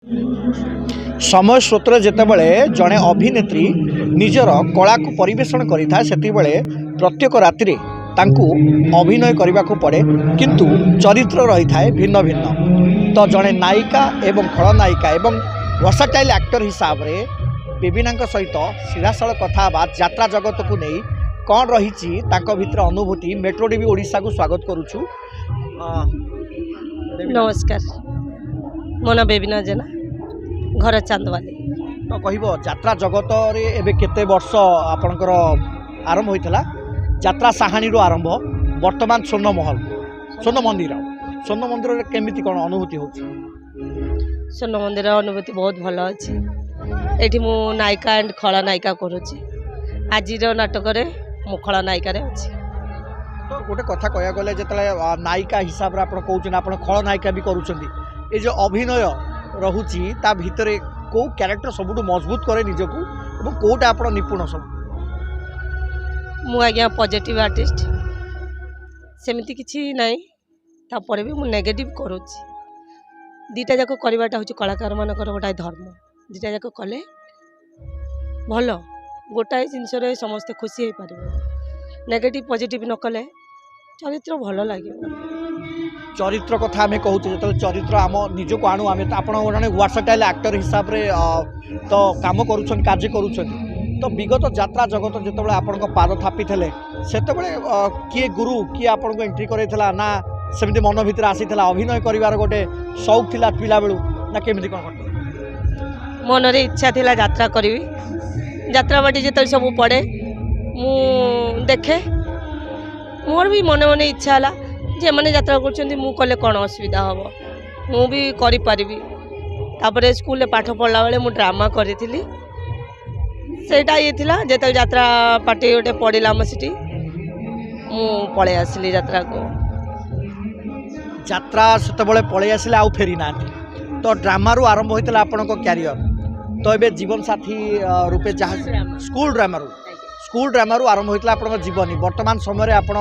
समय स्रोत जितेबाला जड़े अभिनेत्री निजर कला को परिवेषण करें से प्रत्येक राति अभिनय करने को पड़े किंतु चरित्र रही था भिन्न भिन्न। तो जड़े नायिका एवं खलनायिका एवं वर्सटाइल एक्टर हिसाब से बेबीना सहित सीधासल कथबार्ता यात्रा जगत को नहीं कौन रही भीतर अनुभूति मेट्रो टीवी ओडिशा को स्वागत करुछु। नमस्कार, मो ना बेबीना जेना, घर चांदवाली। तो कह यात्रा जगत रे केते वर्ष आपणकर आरंभ होता यात्रा साहानी आरंभ वर्तमान स्वर्ण मंदिर केमिति कौन अनुभूति हो? स्वर्ण मंदिर अनुभूति बहुत भल अच्छी। ये मु नायिका एंड खलनायिका करुच्ची। आज नाटक मु खलनायिका अच्छी। तो गोटे कथा कह गले जो नायिका हिसाब से आप कहते आप खलनायिका भी करुँच ये जो अभिनय रोची ता भितर कौ क्यारेक्टर सबुठ मजबूत करे निजको और कौटा आप निपुण सब? मु आज्ञा पॉजिटिव आर्टिस्ट सेमती किसी नाई तापर भी मु नेगेटिव करुच्ची। दीटा जाक करवाटा हूँ कलाकार मानकर गोटाए धर्म। दीटा जाक कले भल गोटाए जिनस समस्ते खुशी हो पारे। नेगेटिव पॉजिटिव न कले चरित्र भल लगे। चरित्र कथा आम कहूँ जो चरित्र आम निजक आणु आम आप वर्सटाइल एक्टर हिसाब से तो कम कार्य करुँच। तो विगत यात्रा जगत जो आप पाद थापी थे से किए गुरु किए आपको एंट्री कराइला ना सेमती मन भर आसी अभिनय कर गोटे शौक थिला पिला बेलू ना केमती कौन? मन रे इच्छा थिला यात्रा करी। यात्रा बाटी जो सब पड़े मु देखे मोर भी मने मने इच्छा है जे मैंने यात्रा कले कौन असुविधा हम मु भी करी। स्कूल पाठ पढ़ला बेले मु ड्रामा करी सेटा ये थिला जो यात्रा पार्टी गोटे पड़ा सीटी मु पलि आसली यात्रा को। यात्रा से पलि आसिले आउ फेरी ना। तो ड्रामा आरंभ होता आपण क्यारियर तो ये जीवन साथी रूपे जहाँ स्कूल ड्रामा आरंभ होता आप जीवन वर्तमान समय आपण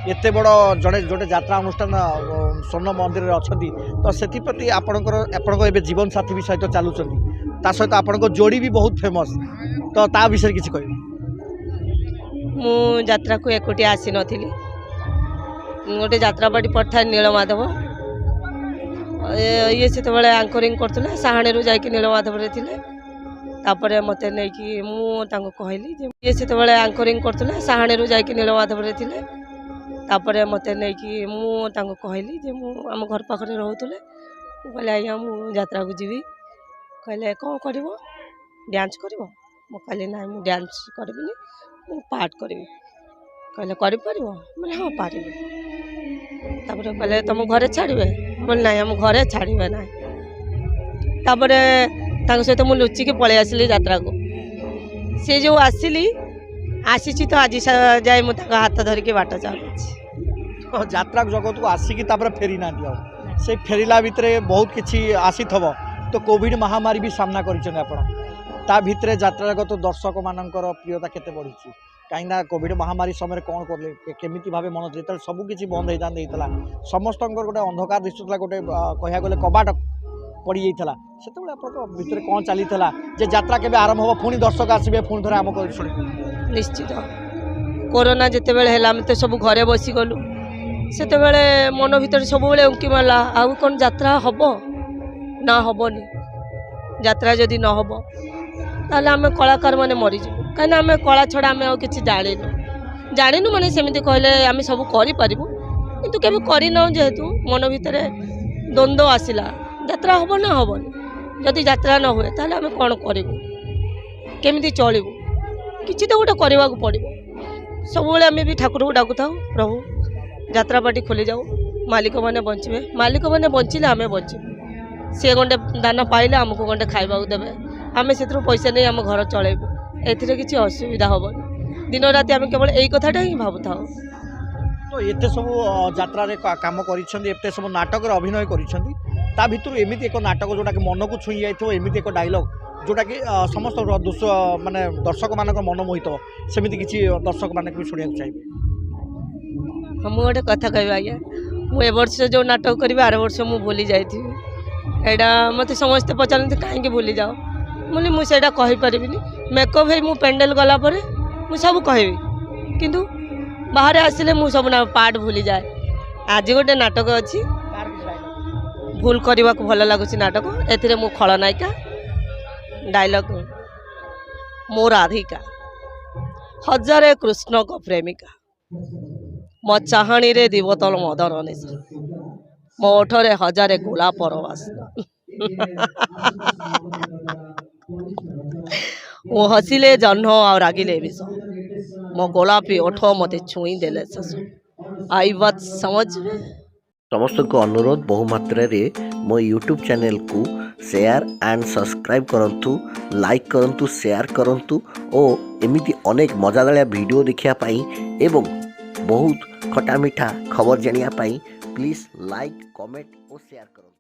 एत बड़ जड़े जोटे यात्रा अनुष्ठान स्वर्ण मंदिर अच्छा तो से प्रति आपणकर जीवन साथी भी सहित चलुँच सहित आपण जोड़ी भी बहुत फेमस तो ता विषय किसी कह? मु यात्रा को एकोटी आसी नी गोटे यात्रा पार्टी पड़ता नीलमाधव ये से आंकरिंग करते साहाणी जा नीलमाधव तापर मत नहीं मुझे कहली ये से आंकरिंग करते साहाणी जा नीलमाधव तापर मत नहीं मुझे कहली आम घर पाखे रोते कहले आज्ञा मु यात्रा को जीवी। कहले कौन कर डांस कर? कहली ना मु डांस करी मु पार्ट करी। कहले कर मैं हाँ पारि। तापर कहले तुम घरे छाड़े? बोल ना आम घरे छाड़े ना। तापर सहित मु लुचिकी पलि आसली यात्रा को। सी जो आसली आसी तो आज जाए मुझे हाथ धरिकी बाट चलुची। यात्रा जगत को आसिकी फेरी ना दिया से फेरला भितर बहुत किसी आसी थब तो कोविड महामारी भी सामना कर भितर यात्रा जगत दर्शक मानकर प्रियता केते बढ़ी कहीं कोविड महामारी समय कौन करें केमिति भाव मन जो सबकि बंद होता समस्त गोटे अंधकार दिशुला गोटे कह गले कबाट पड़ जाता से भितर कौन चली जे यात्रा के आरंभ हो पुणी दर्शक आसबे पुणी थे आम शुणी? निश्चित कोरोना जिते बड़े है तो सब घरे बसी गलु से मन भर सब उंकी मारा आउ कौन यात्रा हम ना हेनी। यात्रा जदि न हम ताल आम कलाकार मैंने मरीजु कहीं आम कला छड़ा आम कि जानू मैंने सेमती कहले आम सब करूँ कितु के करना जेहेतु मन भर द्वंद्व आसला यात्रा हम ना हेनी। जदि यात्रा न हुए ताल आम कौन करूँ केमी चलू किसी तो गोटे करने को पड़ो। सब आम भी ठाकुर को डाकू था प्रभु यात्रा पार्टी खोली जाऊ मालिक मैंने बचे मालिक मैंने बचिले आम बचू सी गंडे दान पाइले आमको गंडे खाइबा देवे आम से पैसा नहीं आम घर चलेबू ए किसी असुविधा हेनी। दिन राति आम केवल यही कथाटा ही भावु था। तो ये सब यात्रा काम कर सब नाटक अभिनय कर भितर एमती एक नाटक जोटा कि मन को छुई जाइए एमती एक डायलॉग जोटा कि समस्त माने दर्शक मान मन मोहित सेमती किसी दर्शक मान भी शुणा चाहिए? हम गोटे कथा कह आज्ञा मु ए वर्ष जो नाटक करी आर वर्ष मु भूली जाइए एटा मत समस्ते पचारते कहीं भूली जाओ बोली मुझे कहीपरि मेकअप है मु पेंडेल गला मु सब कहि किंतु बाहर आसिले मु सब ना पार्ट भूली जाए। आज गोटे नाटक अच्छी भूल करने को भल लगुच नाटक ए मु खलनायिका डायलॉग मो राधिका हजारे कृष्ण को प्रेमिका मो चाहाणी रे दिवतल मदन निशा मो ओठरे हजारे गोलाप वासना वो हसिले जह्न आ रागिले विष मो गोलापी ओठ मते छुई देले शश आई बात समझ में। समस्त को अनुरोध बहुमात्रा रे मो यूट्यूब चैनल को शेयर एंड सब्सक्राइब करंतु लाइक करंतु शेयर करंतु और एमिति अनेक मजादारिया वीडियो देखिया पाई एवं बहुत खटा मीठा खबर जानिया पाई प्लीज लाइक कमेंट और शेयर करो।